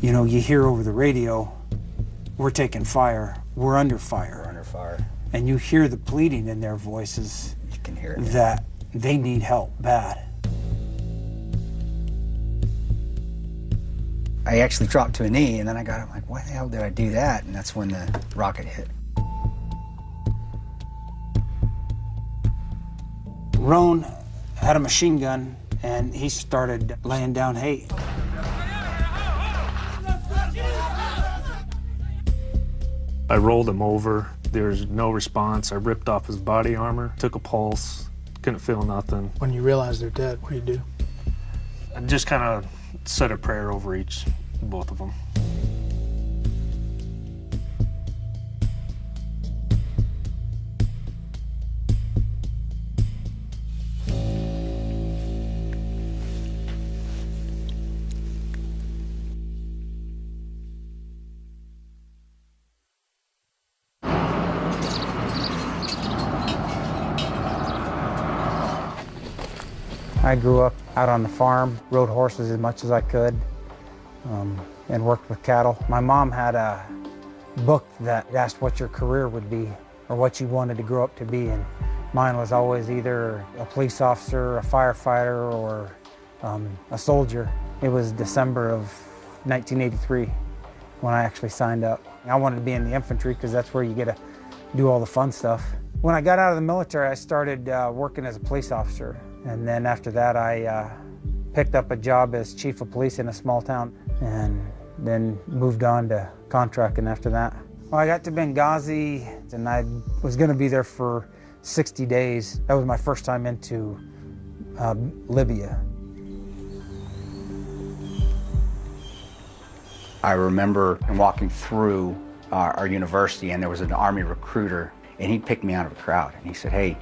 You know, you hear over the radio, we're taking fire, we're under fire. We're under fire. And you hear the pleading in their voices. You can hear it. That they need help bad. I actually dropped to a knee, and then I'm like, why the hell did I do that? And that's when the rocket hit. Roan had a machine gun, and he started laying down hay. I rolled him over. There was no response. I ripped off his body armor, took a pulse, couldn't feel nothing. When you realize they're dead, what do you do? I just kind of said a prayer over both of them. I grew up out on the farm, rode horses as much as I could, and worked with cattle. My mom had a book that asked what your career would be or what you wanted to grow up to be, and mine was always either a police officer, a firefighter, or a soldier. It was December of 1983 when I actually signed up. I wanted to be in the infantry because that's where you get to do all the fun stuff. When I got out of the military, I started working as a police officer. And then after that, I picked up a job as chief of police in a small town and then moved on to contracting after that. Well, I got to Benghazi and I was going to be there for 60 days. That was my first time into Libya. I remember walking through our university, and there was an Army recruiter, and he picked me out of a crowd, and he said, "Hey,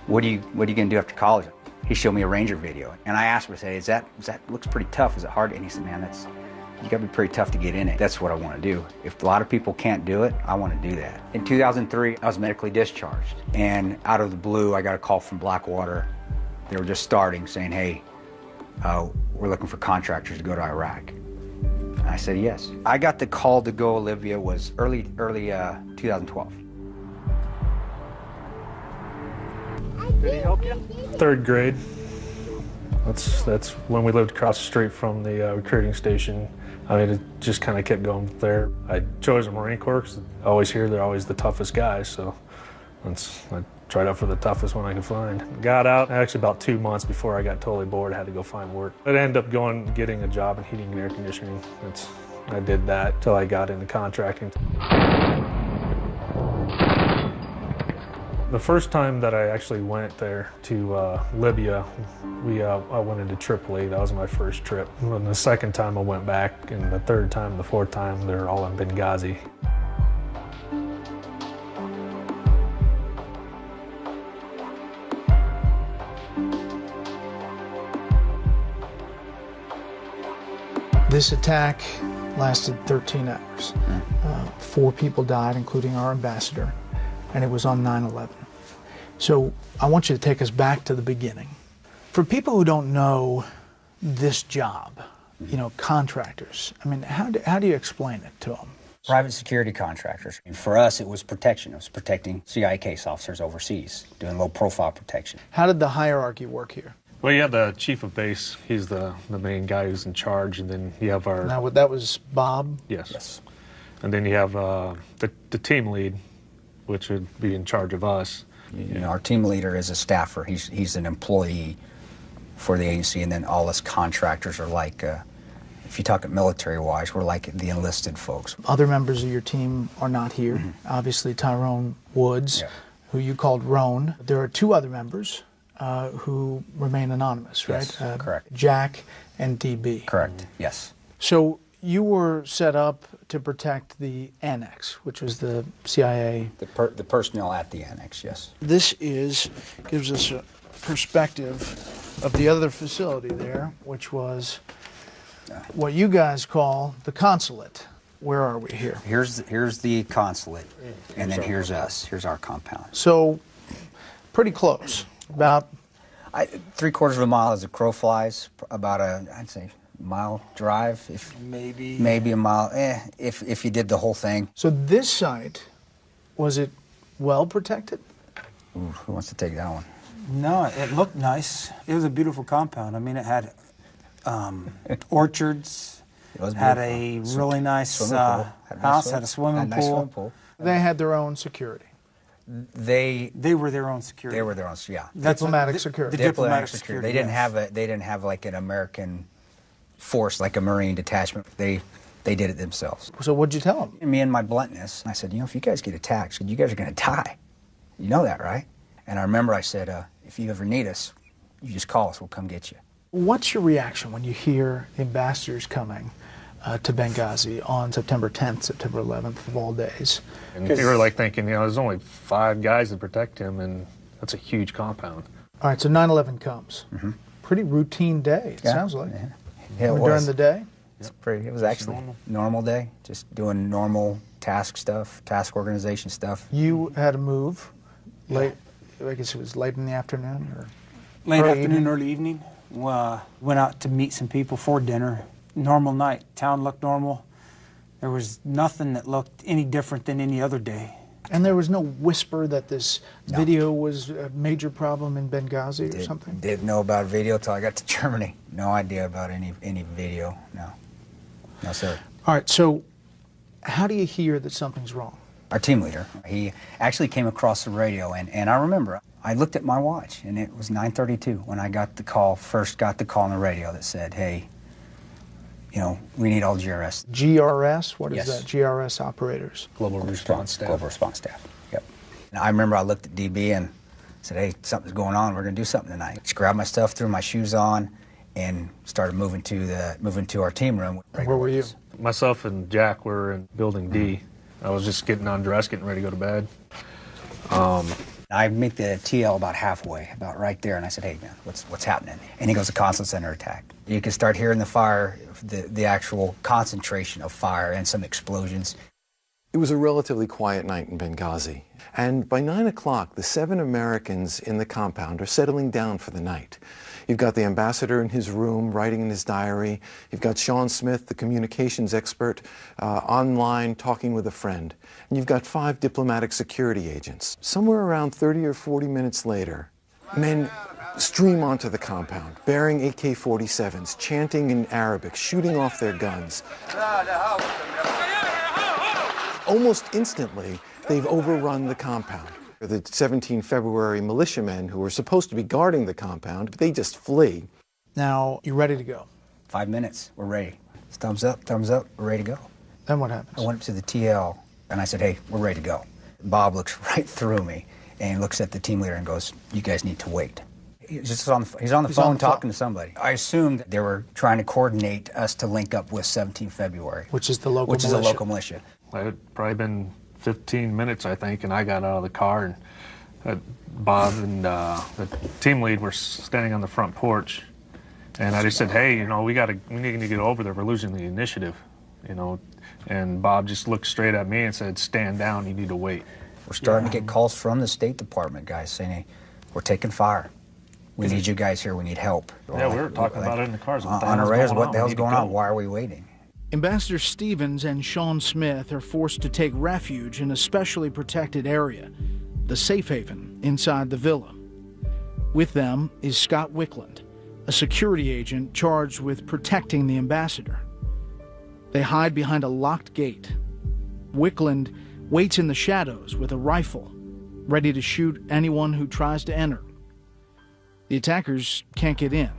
what are you going to do after college?" He showed me a Ranger video, and I asked him, I said, "Is that looks pretty tough? Is it hard?" And he said, "Man, you got to be pretty tough to get in it. That's what I want to do. If a lot of people can't do it, I want to do that." In 2003, I was medically discharged, and out of the blue, I got a call from Blackwater. They were just starting, saying, "Hey, we're looking for contractors to go to Iraq." And I said yes. I got the call to go to Libya was early 2012. Did he help you? 3rd grade. That's when we lived across the street from the recruiting station. I mean, it just kind of kept going there. I chose the Marine Corps because I always hear they're always the toughest guys, so I tried out for the toughest one I could find. Got out actually about 2 months before I got totally bored. I had to go find work. I ended up getting a job in heating and air conditioning. I did that until I got into contracting. The first time that I actually went there to Libya, I went into Tripoli. That was my first trip. And the second time I went back, and the third time, the fourth time, they're all in Benghazi. This attack lasted 13 hours. 4 people died, including our ambassador, and it was on 9/11. So I want you to take us back to the beginning. For people who don't know this job, you know, contractors, I mean, how do you explain it to them? Private security contractors. And for us, it was protection. It was protecting CIA case officers overseas, doing low-profile protection. How did the hierarchy work here? Well, you have the chief of base. He's the main guy who's in charge, and then you have our... Now, that was Bob? Yes. And then you have the team lead, which would be in charge of us. You know, our team leader is a staffer. He's an employee for the agency, and then all us contractors are like, if you talk it military-wise, we're like the enlisted folks. Other members of your team are not here. Mm-hmm. Obviously, Tyrone Woods, who you called Roan. There are 2 other members who remain anonymous, right? Yes, correct. Jack and DB. Correct, yes. So you were set up to protect the Annex, which was the CIA... The personnel at the Annex, yes. This gives us a perspective of the other facility there, which was what you guys call the consulate. Where are we here? Here's the consulate, and then here's us. Here's our compound. So, pretty close. About... 3/4 of a mile as a crow flies, about I'd say mile drive, Maybe a mile, if you did the whole thing. So this site, was it well protected? Ooh, who wants to take that one? No, it looked nice. It was a beautiful compound. I mean, it had orchards, It was had beautiful. a really nice Swimming pool. Had a nice house, swim- had a swimming had a nice pool. swimming pool. They had their own security. They were their own security. They were their own, yeah. That's Diplomatic the security. diplomatic security. They didn't yes. they didn't have like an American force, like a Marine detachment. They did it themselves. So what'd you tell them? Me and my bluntness, I said, if you guys get attacked, you guys are going to die. You know that, right? And I remember I said, if you ever need us, you just call us. We'll come get you. What's your reaction when you hear the ambassadors coming to Benghazi on September 10th, September 11th, of all days? And you were like thinking, there's only 5 guys to protect him, and that's a huge compound. All right, so 9/11 comes. Mm-hmm. Pretty routine day, it Yeah, sounds like. Yeah, it During was. the day? It was actually normal day, just doing normal task organization stuff. You had to move late, I guess it was late in the afternoon? Or Late early afternoon, evening? early evening. Went out to meet some people for dinner. Normal night. Town looked normal. There was nothing that looked any different than any other day. And there was no whisper that this video was a major problem in Benghazi or something? Didn't know about video till I got to Germany. No idea about any video, no. No, sir. All right, so how do you hear that something's wrong? Our team leader, he actually came across the radio, and I remember, I looked at my watch, and it was 9:32 when I first got the call on the radio that said, hey, we need all GRS. GRS? What is Yes. that? GRS operators. Global response staff. Global response staff, yep. And I remember I looked at DB and said, hey, something's going on, we're going to do something tonight. Just grabbed my stuff, threw my shoes on, and started moving to our team room. Where were you? Myself and Jack were in Building D. I was just getting undressed, getting ready to go to bed. I meet the TL about halfway, about right there, and I said, hey, man, what's happening? And he goes, a constant center attack. You can start hearing the fire, the actual concentration of fire and some explosions. It was a relatively quiet night in Benghazi, and by 9 o'clock, the 7 Americans in the compound are settling down for the night. You've got the ambassador in his room, writing in his diary. You've got Sean Smith, the communications expert, online talking with a friend. And you've got 5 diplomatic security agents. Somewhere around 30 or 40 minutes later, men stream onto the compound, bearing AK-47s, chanting in Arabic, shooting off their guns. Almost instantly, they've overrun the compound. The 17 February militiamen who were supposed to be guarding the compound, they just flee. Now, you're ready to go. 5 minutes, we're ready. Thumbs up, we're ready to go. Then what happens? I went up to the TL, and I said, hey, we're ready to go. Bob looks right through me, and he looks at the team leader and goes, you guys need to wait. He's on the phone talking to somebody. I assumed they were trying to coordinate us to link up with 17 February. Which is the local militia. Which is a local militia. It had probably been 15 minutes, I think, and I got out of the car, and Bob and the team lead were standing on the front porch, and I just said, hey, we need to get over there. We're losing the initiative, And Bob just looked straight at me and said, stand down, you need to wait. We're starting to get calls from the State Department, guys, saying, hey, we're taking fire. We need you guys here. We need help. Yeah, we were talking about it in the cars. On our radios, what the hell's going on? Why are we waiting? Ambassador Stevens and Sean Smith are forced to take refuge in a specially protected area, the safe haven inside the villa. With them is Scott Wickland, a security agent charged with protecting the ambassador. They hide behind a locked gate. Wickland waits in the shadows with a rifle, ready to shoot anyone who tries to enter. The attackers can't get in,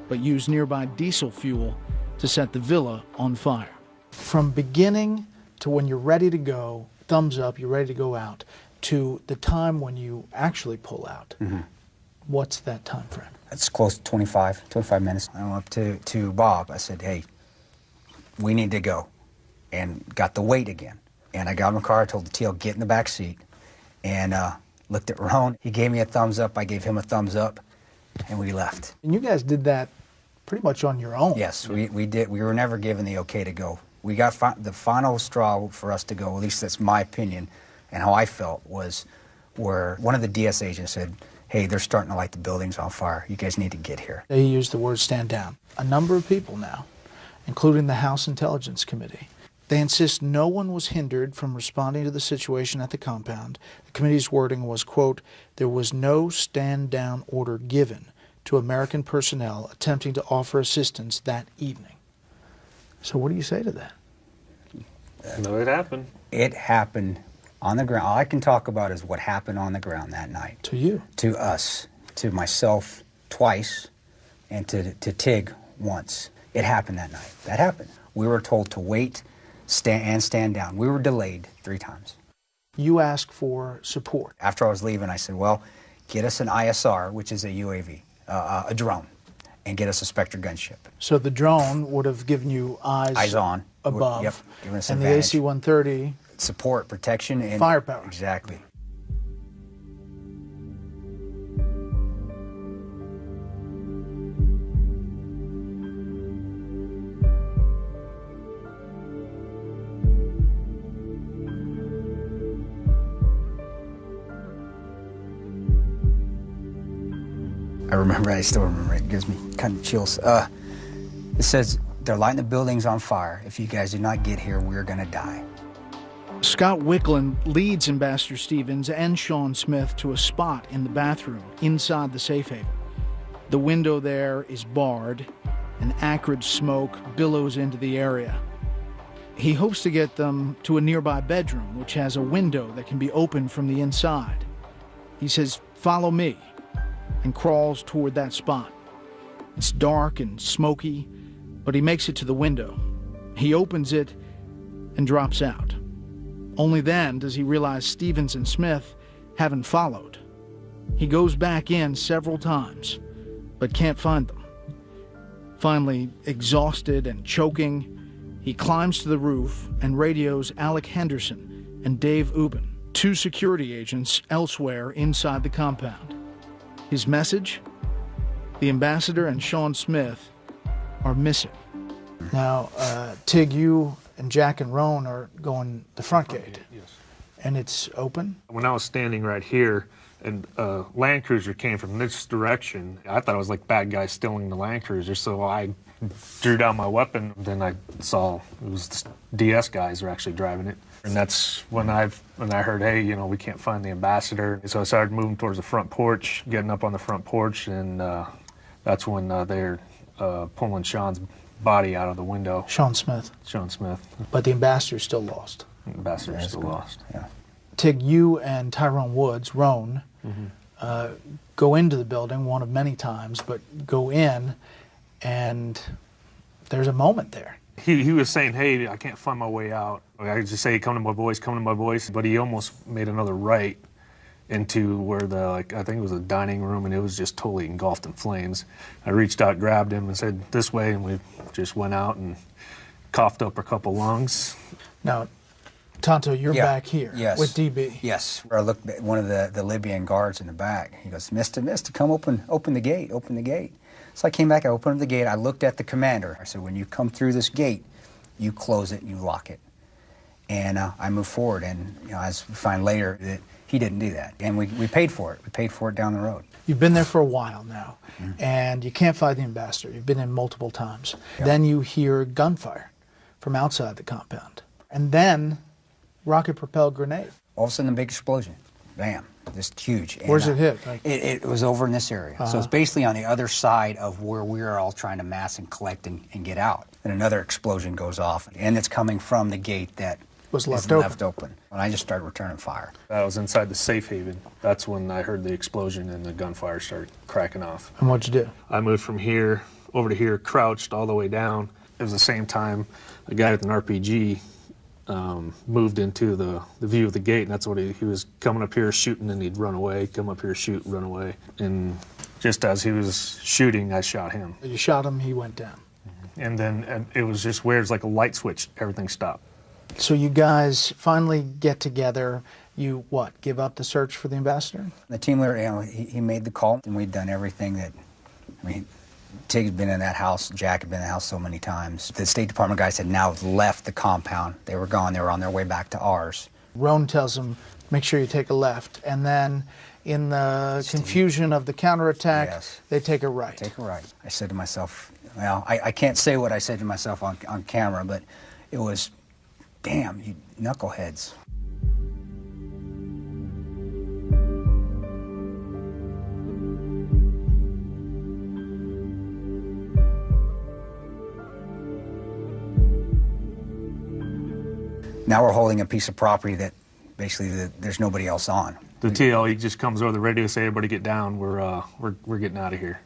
but use nearby diesel fuel to set the villa on fire. From beginning to when you're ready to go, thumbs up, you're ready to go out, to the time when you actually pull out, what's that time frame? It's close to 25 minutes. I went up to Bob. I said, hey, we need to go. And got the weight again. And I got in the car, I told the TL, get in the back seat. And looked at Ron. He gave me a thumbs up. I gave him a thumbs up. And we left. And you guys did that pretty much on your own. Yes, we did. We were never given the okay to go. We got the final straw for us to go, at least that's my opinion, and how I felt was where one of the DS agents said, hey, they're starting to light the buildings on fire. You guys need to get here. They used the word stand down. A number of people now, including the House Intelligence Committee, they insist no one was hindered from responding to the situation at the compound. The committee's wording was, quote, there was no stand-down order given to American personnel attempting to offer assistance that evening. So what do you say to that? No, it happened. It happened on the ground. All I can talk about is what happened on the ground that night. To you? To us. To myself twice, and to Tig once. It happened that night. That happened. We were told to wait and stand down. We were delayed 3 times. You asked for support. After I was leaving, I said, well, get us an ISR, which is a UAV, a drone, and get us a Spectre gunship. So the drone would have given you eyes on. above. Yep, giving us and advantage. the AC-130. Support, protection, and firepower. Exactly. I still remember it. It gives me kind of chills. It says, they're lighting the buildings on fire. If you guys do not get here, we're going to die. Scott Wickland leads Ambassador Stevens and Sean Smith to a spot in the bathroom inside the safe haven. The window there is barred, and acrid smoke billows into the area. He hopes to get them to a nearby bedroom, which has a window that can be opened from the inside. He says, follow me, and crawls toward that spot. It's dark and smoky, but he makes it to the window. He opens it and drops out. Only then does he realize Stevens and Smith haven't followed. He goes back in several times, but can't find them. Finally, exhausted and choking, he climbs to the roof and radios Alec Henderson and Dave Ubben, 2 security agents elsewhere inside the compound. His message? The ambassador and Sean Smith are missing. Now, Tig, you and Jack and Roan are going the front gate. Yes. And it's open? When I was standing right here, and a Land Cruiser came from this direction, I thought it was like bad guys stealing the Land Cruiser, so I drew down my weapon. Then I saw it was the DS guys were actually driving it. And that's when I heard, hey, you know, we can't find the ambassador. So I started moving towards the front porch, getting up on the front porch, and that's when they're pulling Sean's body out of the window. Sean Smith. Sean Smith. But the ambassador's still lost. The ambassador's still lost. Yeah. Tig, you and Tyrone Woods, Roan, go into the building one of many times, but go in, and there's a moment there. He was saying, hey, I can't find my way out. I could just say, come to my voice, but he almost made another right into where I think it was a dining room, and it was just totally engulfed in flames. I reached out, grabbed him, and said, this way, and we just went out and coughed up a couple lungs. Now, Tanto, you're back here with DB. Yes. I looked at one of the Libyan guards in the back. He goes, Mister, come open the gate, open the gate. So I came back, I opened up the gate, I looked at the commander. I said, when you come through this gate, you close it, you lock it. And I moved forward, and as we find later, that he didn't do that. And we paid for it. We paid for it down the road. You've been there for a while now, and you can't find the ambassador. You've been in multiple times. Yep. Then you hear gunfire from outside the compound. And then rocket-propelled grenade. All of a sudden, a big explosion. Bam. Just huge. Where's it hit? It was over in this area. So it's basically on the other side of where we are all trying to mass and collect and get out. And another explosion goes off, and it's coming from the gate that was left open. And I just started returning fire. I was inside the safe haven. That's when I heard the explosion and the gunfire started cracking off. And what'd you do? I moved from here over to here, crouched all the way down. It was the same time a guy with an RPG moved into the view of the gate, and that's what he was coming up here shooting, and he'd run away, come up here, shoot, run away. And just as he was shooting, I shot him. You shot him, he went down. And then it was just weird. It's like a light switch. Everything stopped. So you guys finally get together. You, give up the search for the ambassador? The team leader, he made the call, and we'd done everything that, Tig had been in that house, Jack had been in the house so many times. The State Department guys had now left the compound. They were gone. They were on their way back to ours. Roan tells him, make sure you take a left. And then in the confusion of the counterattack, Yes. they take a right. Take a right. I said to myself, well, I can't say what I said to myself on camera, but it was, damn, you knuckleheads. Now we're holding a piece of property that basically there's nobody else on. The TL, he just comes over the radio, say, everybody get down, we're getting out of here.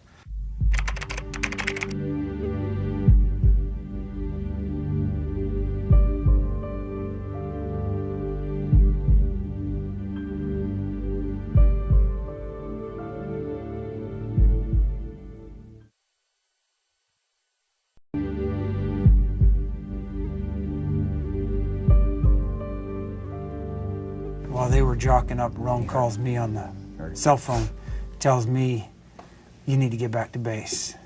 While they were jocking up, Roan calls me on the cell phone, tells me, you need to get back to base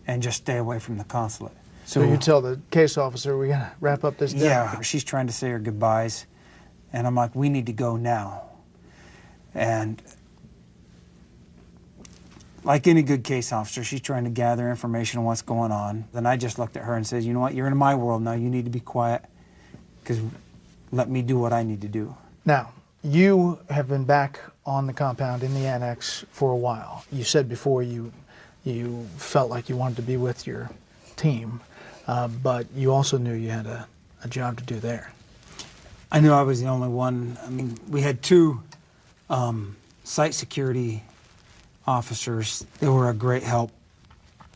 and just stay away from the consulate. So you tell the case officer, we're going to wrap up this day. Yeah, she's trying to say her goodbyes. And I'm like, we need to go now. And like any good case officer, she's trying to gather information on what's going on. Then I just looked at her and said, you know what, you're in my world now. You need to be quiet because let me do what I need to do. Now, you have been back on the compound in the annex for a while. You said before you felt like you wanted to be with your team, but you also knew you had a job to do there. I knew I was the only one. I mean, we had two site security officers. They were a great help,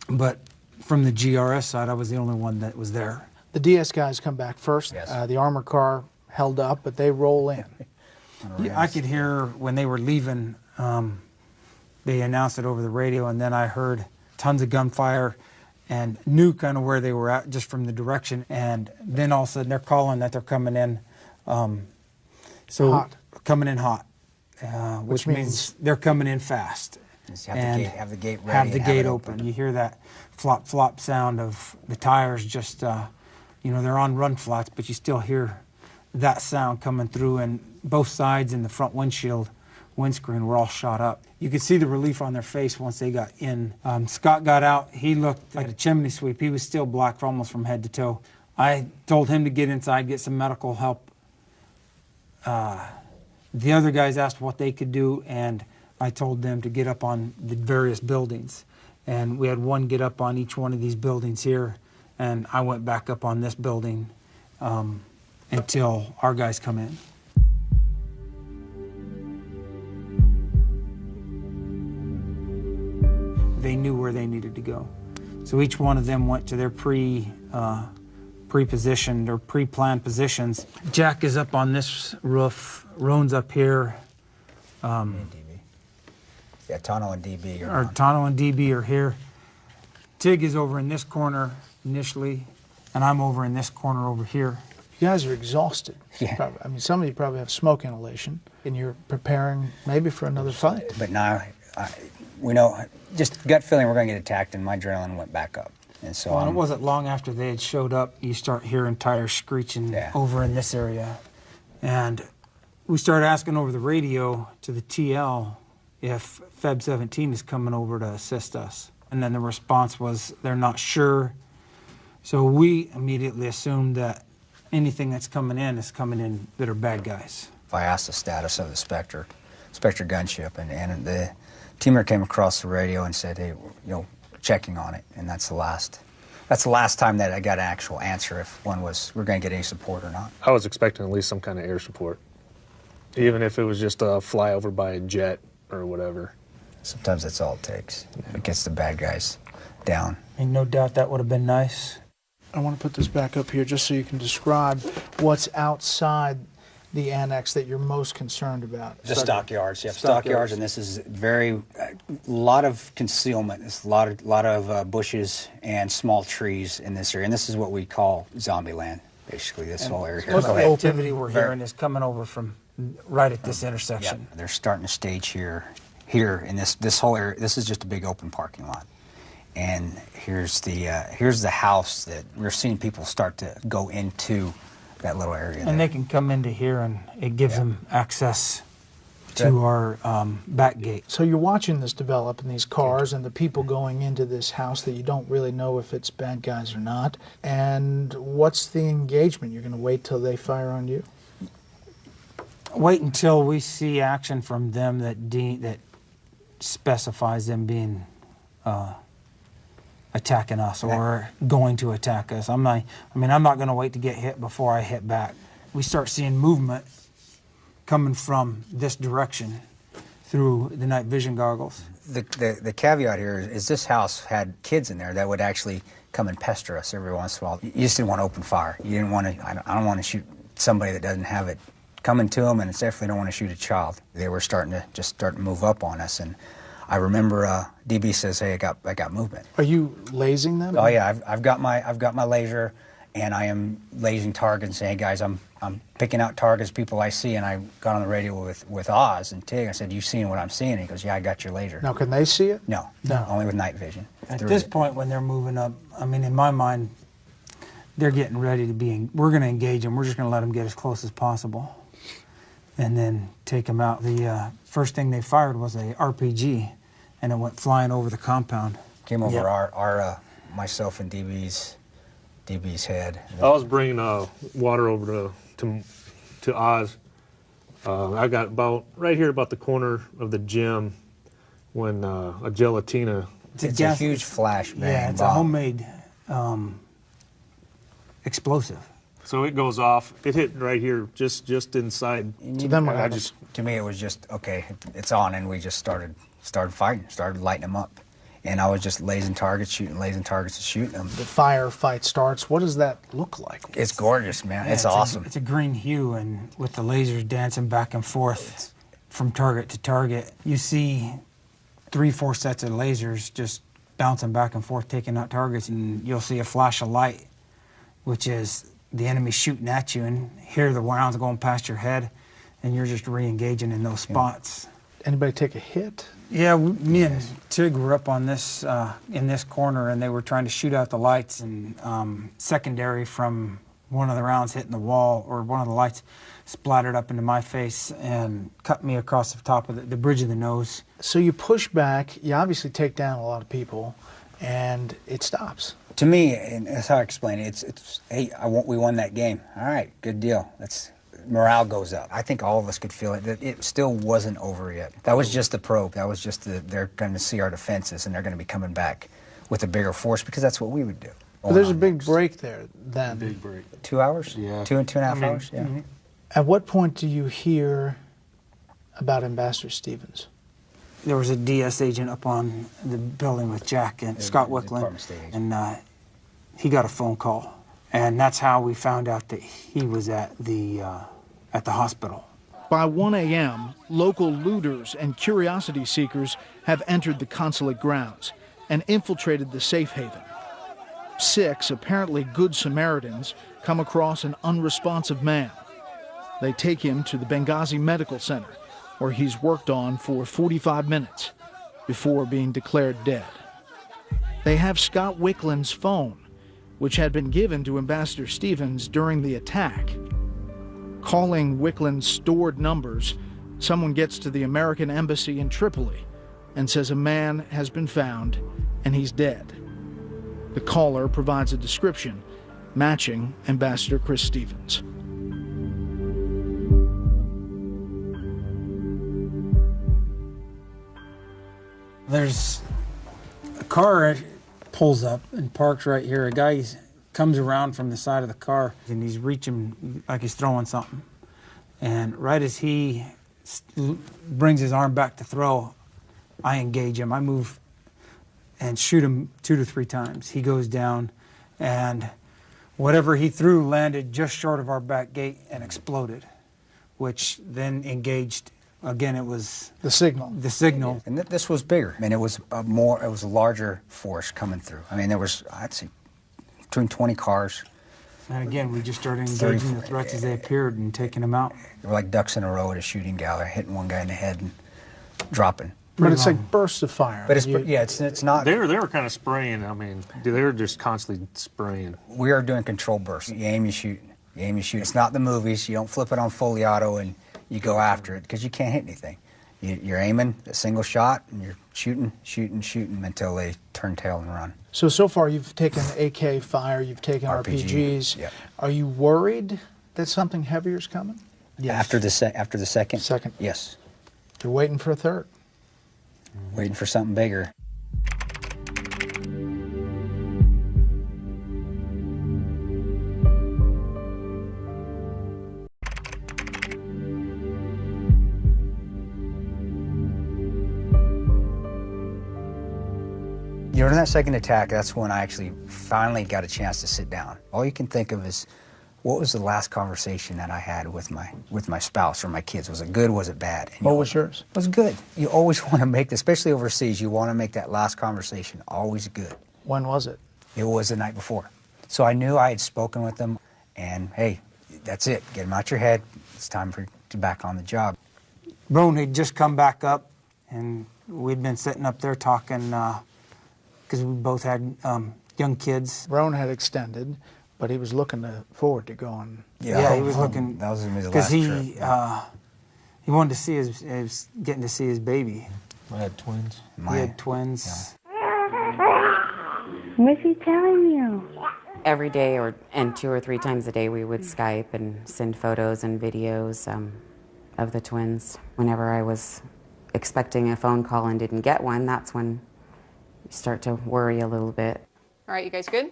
but from the GRS side, I was the only one that was there. The DS guys come back first. Yes. The armored car held up, but they roll in. Yeah, I could hear when they were leaving, they announced it over the radio, and then I heard tons of gunfire and knew kind of where they were at just from the direction. And then all of a sudden they're calling that they're coming in. Hot. Coming in hot, which means they're coming in fast. Just have the gate ready. Have the gate open. You hear that flop, flop sound of the tires just, you know, they're on run flats, but you still hear that sound coming through, and both sides and the front windscreen were all shot up. You could see the relief on their face once they got in. Scott got out. He looked like a chimney sweep. He was still black almost from head to toe. I told him to get inside, get some medical help. The other guys asked what they could do, and I told them to get up on the various buildings. And we had one get up on each one of these buildings here, and I went back up on this building until our guys come in. They knew where they needed to go. So each one of them went to their pre-positioned or pre-planned positions. Jack is up on this roof, Roan's up here. DB. Yeah, Tanto and DB are on. Tanto and DB are here. Tig is over in this corner initially, and I'm over in this corner over here. You guys are exhausted. Yeah. Probably. I mean, some of you probably have smoke inhalation, and you're preparing maybe for another fight. But now, we know, just gut feeling we're going to get attacked, and my adrenaline went back up. And so Well, it wasn't long after they had showed up, you start hearing tires screeching over in this area. And we started asking over the radio to the TL if Feb 17 is coming over to assist us. And then the response was they're not sure. So we immediately assumed that anything that's coming in is coming in that are bad guys. I asked the status of the Spectre gunship, and the teamer came across the radio and said, hey, you know, checking on it, and that's the last time that I got an actual answer if we're going to get any support or not. I was expecting at least some kind of air support, even if it was just a flyover by a jet or whatever. Sometimes that's all it takes. It gets the bad guys down. And no doubt that would have been nice. I want to put this back up here just so you can describe what's outside the annex that you're most concerned about. The stockyards. You have stockyards, and this is lot of concealment. There's a lot of bushes and small trees in this area, and this is what we call zombie land, basically, this whole area here. Most of the activity we're hearing is coming over from right at this intersection. Yeah, they're starting to stage here in this whole area. This is just a big open parking lot. And here's the house that we're seeing people start to go into that little area. And they can come into here, and it gives them access to our back gate. So you're watching this develop in these cars and the people going into this house that you don't really know if it's bad guys or not. And what's the engagement? You're going to wait till they fire on you? Wait until we see action from them that specifies them being attacking us or going to attack us. I'm not going to wait to get hit before I hit back. We start seeing movement coming from this direction through the night vision goggles. The caveat here is this house had kids in there that would actually come and pester us every once in a while. You just didn't want to open fire. You didn't want to. I don't want to shoot somebody that doesn't have it coming to them, and it's definitely don't want to shoot a child. They were starting to move up on us, and I remember DB says, "Hey, I got movement." Are you lasing them? Oh yeah, I've got my laser, and I am lasing targets. Saying, "Hey guys, I'm picking out targets, people I see." And I got on the radio with Oz and Tig. I said, "You seeing what I'm seeing?" He goes, "Yeah, I got your laser." Now, can they see it? No, only with night vision. At this point, when they're moving up, in my mind, they're getting ready to be. We're going to engage them. We're just going to let them get as close as possible, and then take them out. The first thing they fired was a RPG, and it went flying over the compound. Came over our myself and DB's head. I was bringing water over to Oz. I got right here about the corner of the gym when a gelatina. It's a huge flashbang. Yeah, it's a homemade explosive. So it goes off. It hit right here, just inside. So then what happens? To me, it was just okay. It's on, and we just started fighting, started lighting them up, and I was just lasing targets, shooting targets, and shooting them. The firefight starts. What does that look like? It's gorgeous, man. Yeah, it's awesome. It's a green hue, and with the lasers dancing back and forth from target to target, you see 3-4 sets of lasers just bouncing back and forth, taking out targets, and you'll see a flash of light, which is the enemy shooting at you, and hear the rounds going past your head, and you're just re-engaging in those spots. Anybody take a hit? Yeah, me and Tig were up on this, in this corner, and they were trying to shoot out the lights, and secondary from one of the rounds hitting the wall, or one of the lights splattered up into my face and cut me across the top of the bridge of the nose. So you push back, you obviously take down a lot of people, and it stops. To me, and that's how I explain it, it's hey, we won that game. All right, good deal. Morale goes up. I think all of us could feel it, that it still wasn't over yet. That was just the probe. That was just they're going to see our defenses, and they're going to be coming back with a bigger force, because that's what we would do. But there's a big break there then. Big break. 2 hours? Yeah. 2.5 hours? Yeah. Mm-hmm. At what point do you hear about Ambassador Stevens? There was a DS agent up on the building with Jack and Scott Wicklund, and he got a phone call, and that's how we found out that he was at the hospital. By 1 a.m., local looters and curiosity seekers have entered the consulate grounds and infiltrated the safe haven. 6 apparently good Samaritans come across an unresponsive man. They take him to the Benghazi Medical Center, where he's worked on for 45 minutes before being declared dead. They have Scott Wicklund's phone, which had been given to Ambassador Stevens during the attack. Calling Wicklund's stored numbers, someone gets to the American embassy in Tripoli and says a man has been found and he's dead. The caller provides a description matching Ambassador Kris Stevens. There's a car pulls up and parks right here. A guy comes around from the side of the car, and he's reaching like he's throwing something. And right as he brings his arm back to throw, I engage him. I move and shoot him 2 to 3 times. He goes down, and whatever he threw landed just short of our back gate and exploded, which then engaged. Again, it was the signal. The signal. And this was bigger. I mean, it was a larger force coming through. I mean, there was, I'd say, between 20 cars. And again, we just started engaging the threats as they appeared and taking them out. They were like ducks in a row at a shooting gallery, hitting one guy in the head and dropping. But it's like bursts of fire. But it's not. They were kind of spraying. I mean, they were just constantly spraying. We are doing control bursts. You aim, you shoot. You aim, you shoot. It's not the movies. You don't flip it on fully auto and you go after it because you can't hit anything. You're aiming a single shot, and you're shooting until they turn tail and run. So far you've taken AK fire, you've taken RPGs. Yep. Are you worried that something heavier is coming? Yes. After the second? Second. Yes. You're waiting for a third. Waiting for something bigger. During that second attack, that's when I actually finally got a chance to sit down. All you can think of is, what was the last conversation that I had with my spouse or my kids? Was it good? Was it bad? What was yours? It was good. You always want to make, especially overseas, you want to make that last conversation always good. When was it? It was the night before. So I knew I had spoken with them, and hey, that's it. Get them out your head. It's time to back on the job. Roan had just come back up, and we'd been sitting up there talking, because we both had young kids. Roan had extended, but he was looking forward to going. Yeah, he was looking. That was his last trip. Because he wanted to see getting to see his baby. I had twins. He had twins. Yeah. What's he telling you? Every day and 2 or 3 times a day we would Skype and send photos and videos of the twins. Whenever I was expecting a phone call and didn't get one, that's when you start to worry a little bit. All right, you guys good?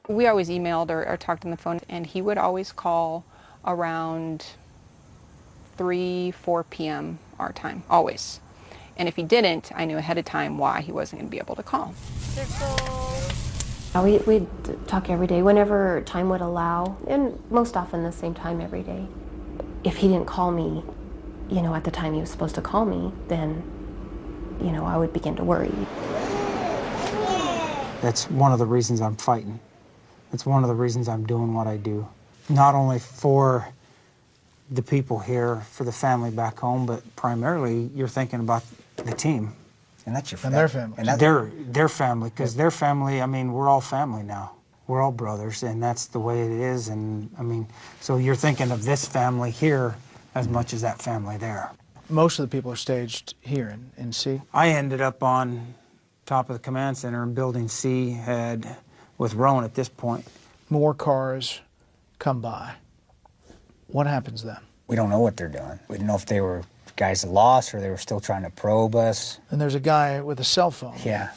We always emailed or talked on the phone, and he would always call around 3, 4 p.m. our time, always. And if he didn't, I knew ahead of time why he wasn't going to be able to call. We'd talk every day, whenever time would allow, and most often the same time every day. If he didn't call me, at the time he was supposed to call me, then, I would begin to worry. That's one of the reasons I'm fighting. It's one of the reasons I'm doing what I do. Not only for the people here, for the family back home, but primarily you're thinking about the team. And that's your family. And their family. And their family, because their family, we're all family now. We're all brothers, and that's the way it is. And, so you're thinking of this family here as much as that family there. Most of the people are staged here in C. I ended up on top of the command center in Building C, with Roan at this point. More cars come by. What happens then? We don't know what they're doing. We don't know if they were guys lost or they were still trying to probe us. And there's a guy with a cell phone. Yeah.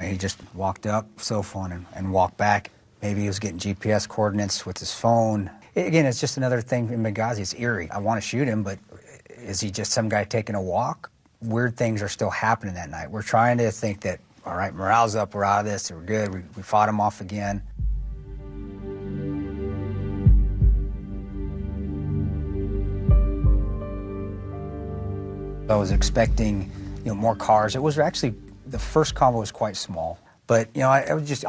He just walked up, cell phone, and walked back. Maybe he was getting GPS coordinates with his phone. Again, it's just another thing in Benghazi. It's eerie. I want to shoot him, but is he just some guy taking a walk? Weird things are still happening that night. We're trying to think that, all right, morale's up, we're out of this, we're good, we fought him off again. I was expecting, more cars. It was actually, the first convoy was quite small, but I was just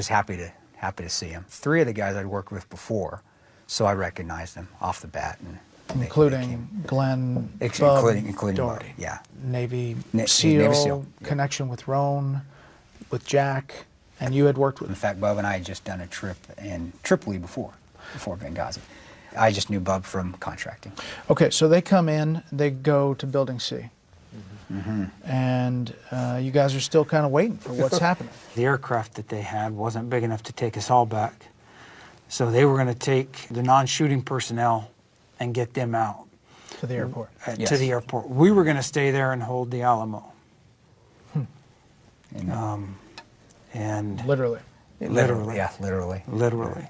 happy to see him. 3 of the guys I'd worked with before, so I recognized them off the bat. And including Glenn, including Doherty. Yeah. Navy Navy SEAL, connection with Roan, with Jack, and you had worked with. In fact, Bub and I had just done a trip in Tripoli before Benghazi. I just knew Bub from contracting. Okay, so they come in, they go to Building C. Mm-hmm. And you guys are still kind of waiting for what's happening. The aircraft that they had wasn't big enough to take us all back. So they were going to take the non-shooting personnel and get them out. To the airport. Yes. To the airport. We were going to stay there and hold the Alamo. And literally. Literally. Yeah, literally. Literally.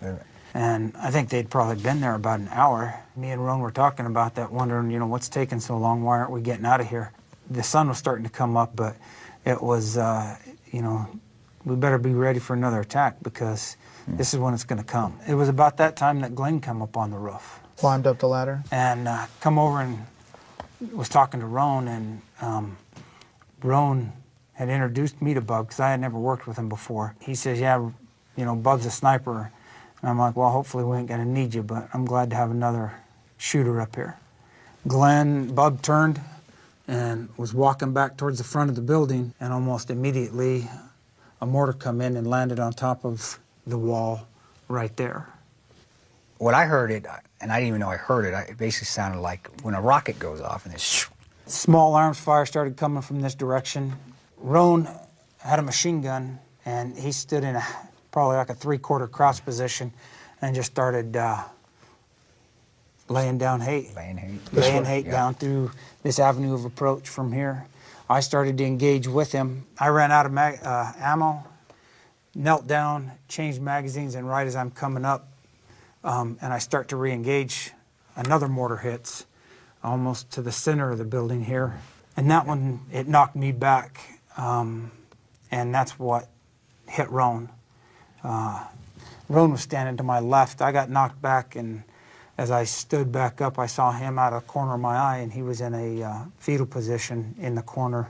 And I think they'd probably been there about an hour. Me and Roan were talking about that, wondering, what's taking so long? Why aren't we getting out of here? The sun was starting to come up, but it was, we better be ready for another attack because this is when it's going to come. It was about that time that Glenn come up on the roof. Climbed up the ladder? And come over and was talking to Roan, and Roan had introduced me to Bub because I had never worked with him before. He says, yeah, Bub's a sniper. And I'm like, well, hopefully we ain't going to need you, but I'm glad to have another shooter up here. Bub turned and was walking back towards the front of the building, and almost immediately a mortar come in and landed on top of the wall right there. When I heard it, and I didn't even know I heard it. It basically sounded like when a rocket goes off, and this. Small arms fire started coming from this direction. Roan had a machine gun, and he stood in probably like a 3/4 cross position and just started laying down hate. Laying hate down through this avenue of approach from here. I started to engage with him. I ran out of ammo, knelt down, changed magazines, and right as I'm coming up, and I start to re-engage, another mortar hits almost to the center of the building here. And that one, it knocked me back, and that's what hit Roan. Roan was standing to my left. I got knocked back, and as I stood back up, I saw him out of the corner of my eye, and he was in a fetal position in the corner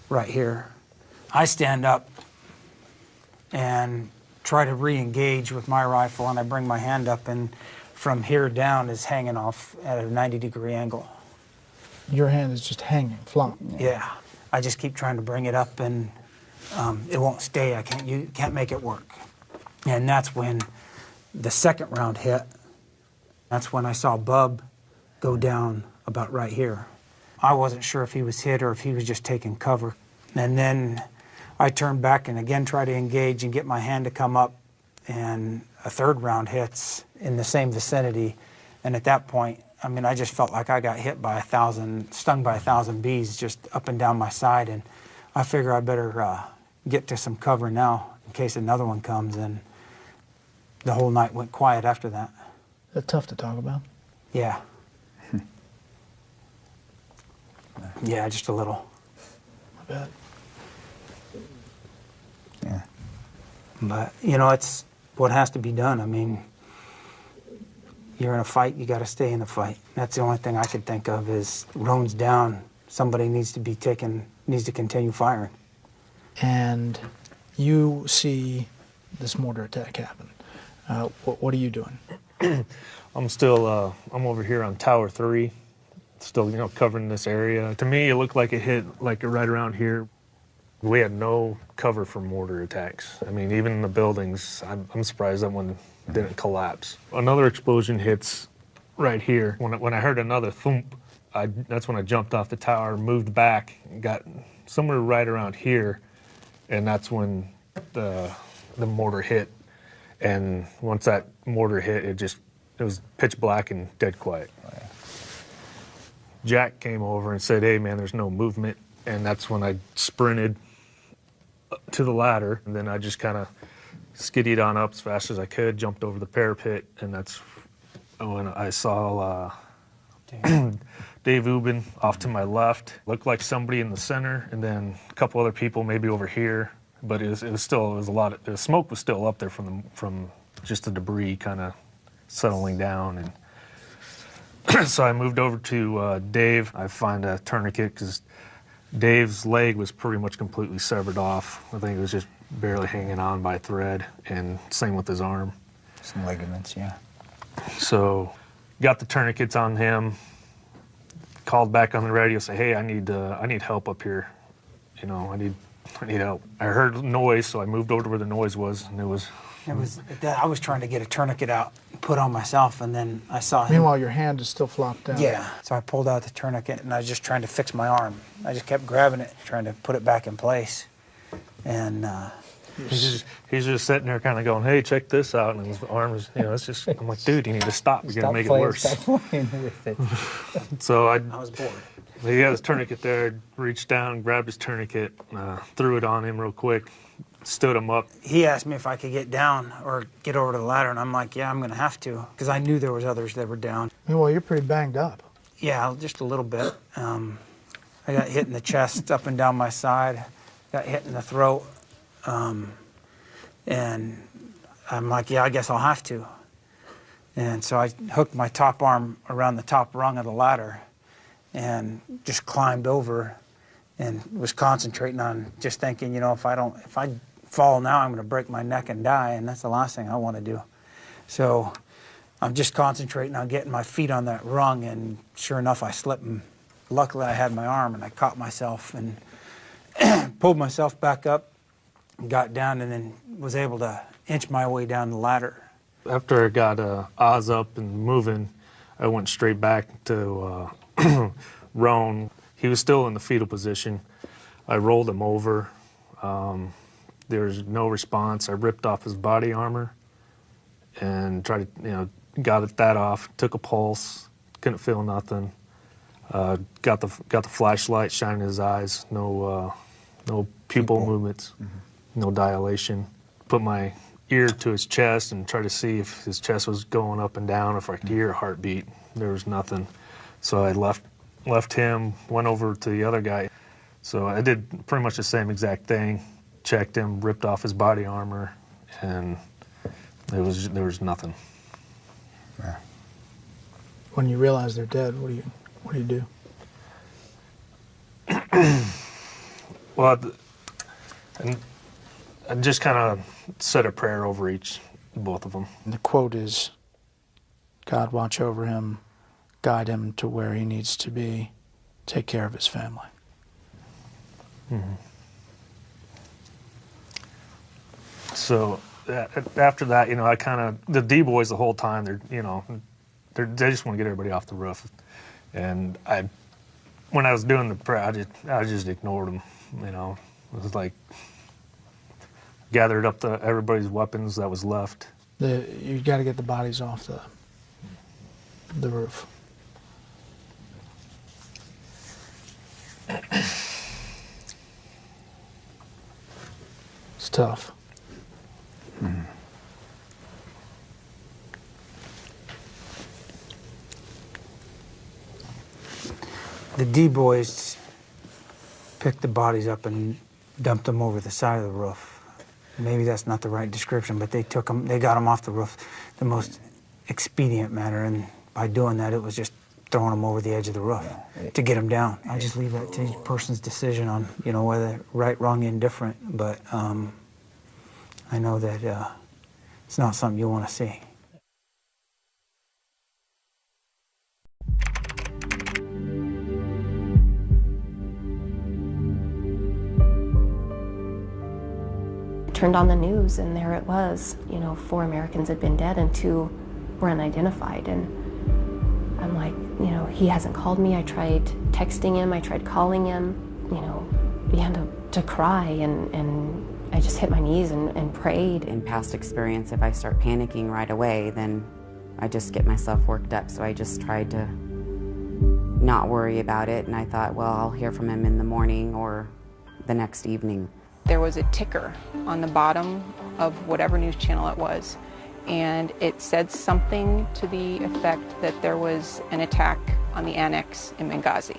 right here. I stand up and try to re-engage with my rifle, and I bring my hand up, and from here down is hanging off at a 90-degree angle. Your hand is just hanging, flop. Yeah. I just keep trying to bring it up, and it won't stay. You can't make it work. And that's when the second round hit. That's when I saw Bub go down about right here. I wasn't sure if he was hit or if he was just taking cover. And then I turned back and again tried to engage and get my hand to come up, and a third round hits in the same vicinity. And at that point, I mean, I just felt like I got hit by stung by 1,000 bees just up and down my side. And I figure I better get to some cover now in case another one comes. And the whole night went quiet after that. That's tough to talk about. Yeah. Yeah, just a little. I bet. Yeah. But, you know, it's what has to be done. I mean, you're in a fight, you got to stay in the fight. That's the only thing I could think of is Roan's down. Somebody needs to continue firing. And you see this mortar attack happen. What are you doing? I'm still, I'm over here on Tower 3, still, covering this area. To me, it looked like it hit like right around here. We had no cover for mortar attacks. I mean, even in the buildings, I'm surprised that one didn't collapse. Another explosion hits right here. When I heard another thump, that's when I jumped off the tower, moved back, and got somewhere right around here, and that's when the mortar hit. And once that mortar hit, it was pitch black and dead quiet. Jack came over and said, "Hey man, there's no movement." And that's when I sprinted to the ladder, and then I just kind of skiddied on up as fast as I could, jumped over the parapet, and that's when I saw Dave Ubin off to my left. Looked like somebody in the center, and then a couple other people maybe over here. But it was a lot of, the smoke was still up there from just the debris kind of settling down. And so I moved over to Dave. I find a tourniquet because Dave's leg was pretty much completely severed off. I think it was just barely hanging on by a thread, and same with his arm. Some ligaments, yeah. So got the tourniquets on him, called back on the radio, say, "Hey, I need help up here. I need help." I heard noise, so I moved over to where the noise was, and I was trying to get a tourniquet out, put on myself, and then I saw him. Meanwhile, your hand is still flopped down. Yeah, so I pulled out the tourniquet, and I was just trying to fix my arm. I just kept grabbing it, trying to put it back in place. And he's just sitting there kind of going, "Hey, check this out," and his arm is, it's just, I'm like, "Dude, you need to stop. You're going to make it worse." Stop playing with it. So I was bored. He had his tourniquet there, reached down, grabbed his tourniquet, threw it on him real quick, stood him up. He asked me if I could get down or get over to the ladder, and I'm like, yeah, I'm going to have to, because I knew there was others that were down. Meanwhile, you're pretty banged up. Yeah, just a little bit. I got hit in the chest, up and down my side, got hit in the throat, and I'm like, yeah, I guess I'll have to. And so I hooked my top arm around the top rung of the ladder and just climbed over and was concentrating on just thinking, if I fall now, I'm going to break my neck and die, and that's the last thing I want to do. So I'm just concentrating on getting my feet on that rung, and sure enough, I slipped, and luckily I had my arm, and I caught myself and pulled myself back up, got down, and then was able to inch my way down the ladder. After I got Oz up and moving, I went straight back to Roan. He was still in the fetal position. I rolled him over. There was no response. I ripped off his body armor and tried to, got that off. Took a pulse. Couldn't feel nothing. Got the flashlight shining in his eyes. No pupil movements. No dilation. Put my ear to his chest and tried to see if his chest was going up and down, if I could hear a heartbeat. There was nothing. So I left him, went over to the other guy. So I did pretty much the same exact thing. Checked him, ripped off his body armor, and there was nothing. Yeah. When you realize they're dead, what do you do? Well, I just kind of said a prayer over both of them. And the quote is, God watch over him, guide him to where he needs to be, take care of his family. Mm-hmm. So after that, I kind of, the D-boys the whole time, they just want to get everybody off the roof. And when I was doing the prayer, I just ignored them, It was like, gathered up everybody's weapons that was left. You got to get the bodies off the roof. It's tough. Mm-hmm. The D-boys picked the bodies up and dumped them over the side of the roof. Maybe that's not the right description, but they got them off the roof the most expedient manner, and by doing that, it was just throwing them over the edge of the roof to get them down. I just leave that to each person's decision on, whether right, wrong, indifferent, but I know that it's not something you want to see. Turned on the news, and there it was. 4 Americans had been dead and 2 were unidentified. And I'm like, he hasn't called me. I tried texting him. I tried calling him. Began to cry, and I just hit my knees and prayed. In past experience, if I start panicking right away, then I just get myself worked up. So I just tried to not worry about it. And I thought, well, I'll hear from him in the morning or the next evening. There was a ticker on the bottom of whatever news channel it was, and it said something to the effect that there was an attack on the Annex in Benghazi.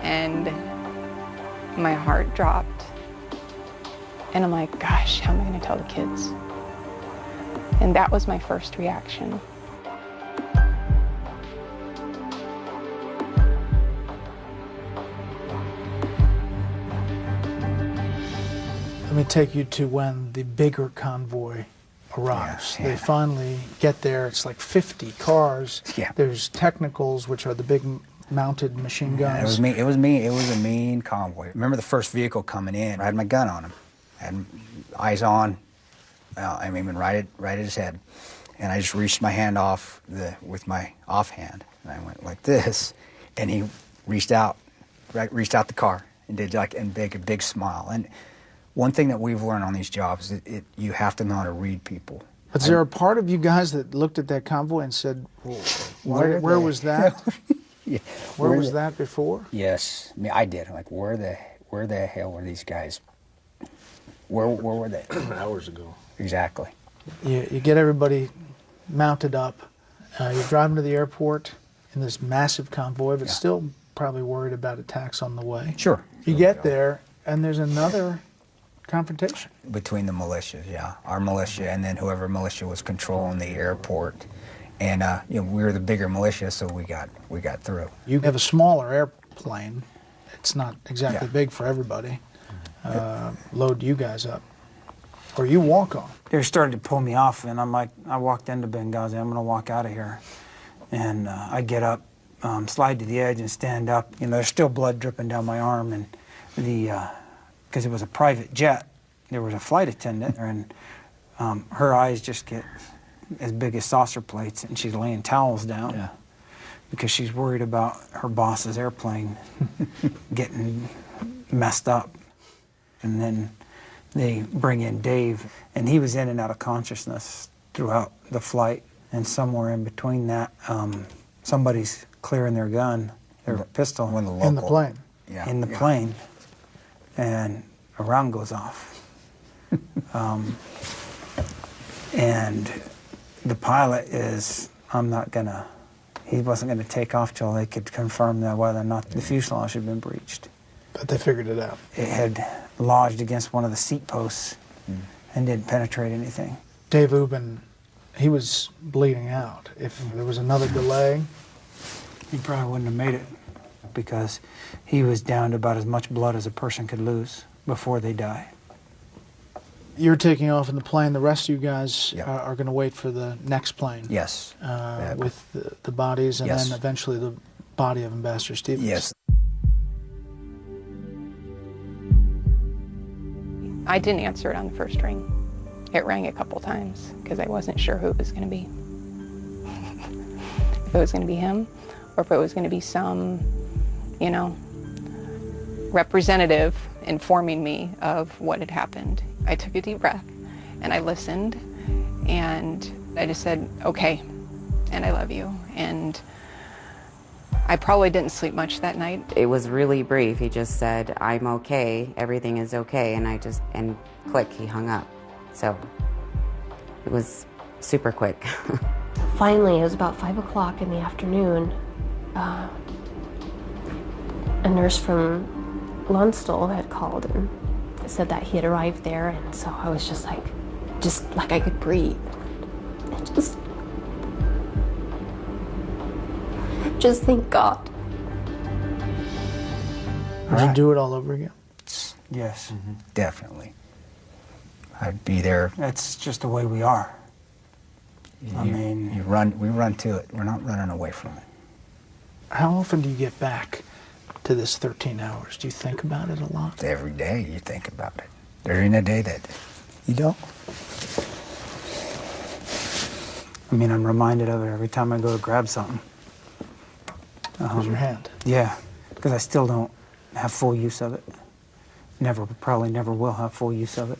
And my heart dropped, and I'm like, gosh, how am I going to tell the kids? And that was my first reaction. Let me take you to when the bigger convoy arrives. Yeah. They finally get there. It's like 50 cars. Yeah. There's technicals, which are the big mounted machine guns. It was a mean convoy. Remember the first vehicle coming in? I had my gun on him. I had eyes on. I mean, right at his head. And I just reached my hand off with my offhand, and I went like this, and he reached out the car and did a big smile. And one thing that we've learned on these jobs is you have to know how to read people. But is there a part of you guys that looked at that convoy and said, where was that? Yeah. Where was that before? Yes, I mean, I did. I'm like, where the hell were these guys? Where were they? Hours ago. Exactly. You get everybody mounted up. You're driving to the airport in this massive convoy, but still probably worried about attacks on the way. Sure. You get there, and there's another confrontation. Between the militias, yeah. Our militia and then whoever militia was controlling the airport. And we were the bigger militia, so we got through. You have a smaller airplane. It's not exactly big for everybody. Load you guys up. Or you walk on. They started to pull me off, and I'm like, I walked into Benghazi, I'm going to walk out of here. And I get up, slide to the edge and stand up. There's still blood dripping down my arm, and because it was a private jet, there was a flight attendant, and her eyes just get as big as saucer plates, and she's laying towels down because she's worried about her boss's airplane getting messed up. And then they bring in Dave, and he was in and out of consciousness throughout the flight. And somewhere in between that, somebody's clearing their gun, their pistol. In the plane. Yeah. In the plane, and a round goes off. And the pilot is, he wasn't gonna take off till they could confirm that whether or not the fuselage had been breached. But they figured it out. It had lodged against one of the seat posts and didn't penetrate anything. Dave Ubben, he was bleeding out. If there was another delay, He probably wouldn't have made it because he was down to about as much blood as a person could lose before they die. you're taking off in the plane. The rest of you guys are going to wait for the next plane. Yes. With the bodies and Yes. then eventually the body of Ambassador Stevens. Yes. I didn't answer it on the first ring. It rang a couple times because I wasn't sure who it was going to be. If it was going to be him or if it was going to be some, you know, representative informing me of what had happened. I took a deep breath and I listened and I just said, okay, and I love you. And I probably didn't sleep much that night. It was really brief. He just said, I'm okay, everything is okay, and click, he hung up. So it was super quick. Finally, it was about 5 o'clock in the afternoon. A nurse from Lonsdale had called and said that he had arrived there, and so I was just like I could breathe. And just thank God. Would you do it all over again? Yes. Mm-hmm. Definitely. I'd be there. That's just the way we are. We run to it. We're not running away from it. How often do you get back to this 13 hours? Do you think about it a lot? Every day you think about it. There ain't a day that you don't. I mean, I'm reminded of it every time I go to grab something. With your hand? Yeah, because I still don't have full use of it. Probably never will have full use of it.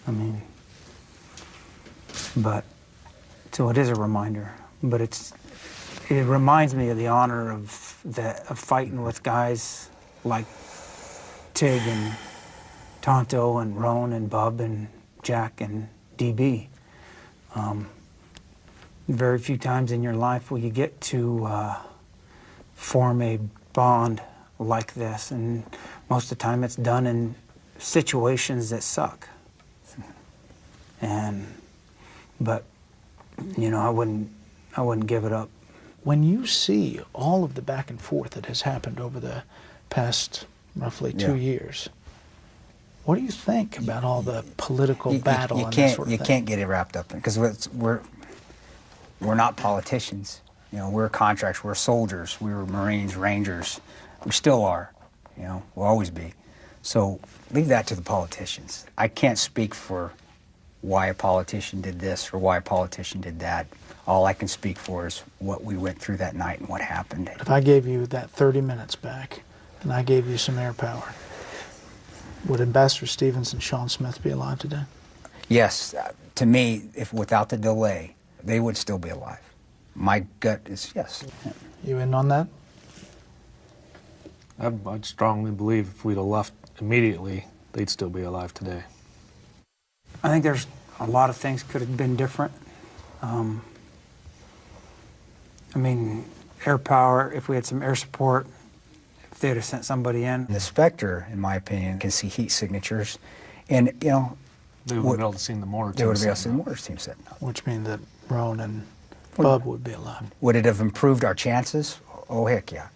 I mean, so it is a reminder, but it reminds me of the honor of fighting with guys like Tig and Tanto and Roan and Bub and Jack and DB. Very few times in your life will you get to form a bond like this, and most of the time it's done in situations that suck. But you know, I wouldn't give it up. When you see all of the back and forth that has happened over the past roughly 2 years, what do you think about all the political battle and that sort of thing? You can't get it wrapped up in it, because we're not politicians. You know, we're contractors, we're soldiers, we were Marines, Rangers. We still are. You know, we'll always be. So leave that to the politicians. I can't speak for why a politician did this or why a politician did that. All I can speak for is what we went through that night and what happened. If I gave you that 30 minutes back and I gave you some air power, would Ambassador Stevens and Sean Smith be alive today? Yes. To me, if without the delay, they would still be alive. My gut is yes. You in on that? I'd strongly believe if we'd have left immediately, they'd still be alive today. I think there's a lot of things could have been different. I mean, air power, if we had some air support, if they'd have sent somebody in. The Spectre, in my opinion, can see heat signatures, and you know, they would be able to see the mortar team. They would be able to see the mortar team setting up. Which means that Roan and Bub would be alive. Would it have improved our chances? Oh, heck yeah.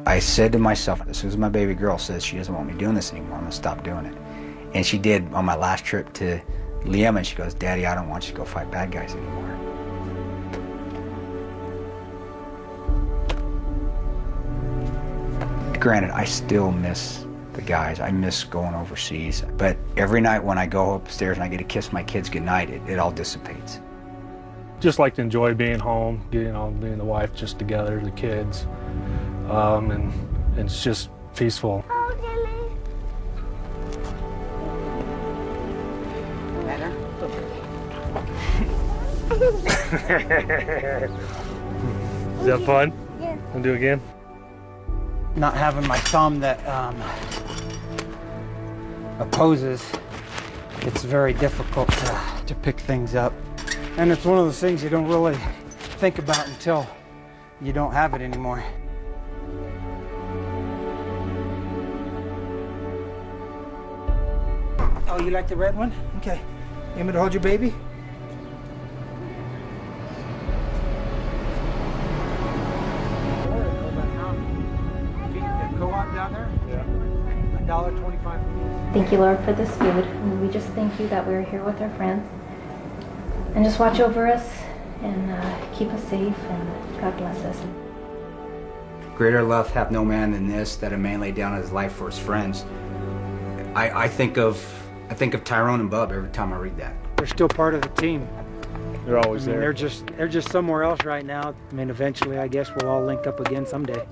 I said to myself, as soon as my baby girl says she doesn't want me doing this anymore, I'm going to stop doing it. And she did on my last trip to Yemen. She goes, Daddy, I don't want you to go fight bad guys anymore. Granted, I still miss the guys. I miss going overseas. But every night when I go upstairs and I get to kiss my kids goodnight, it all dissipates. Just like to enjoy being home, me and the wife just together, the kids, and it's just peaceful. Is that fun? Yes. Wanna do it again? Not having my thumb that opposes, it's very difficult to pick things up. And it's one of those things you don't really think about until you don't have it anymore. Oh, you like the red one? Okay. You want me to hold your baby? Down there? Yeah. $1.25. Thank you, Lord, for this food. And we just thank you that we're here with our friends. And just watch over us and keep us safe, and God bless us. Greater love hath no man than this, that a man lay down his life for his friends. I think of Tyrone and Bub every time I read that. They're still part of the team. They're always there. They're just somewhere else right now. I mean, eventually, I guess we'll all link up again someday.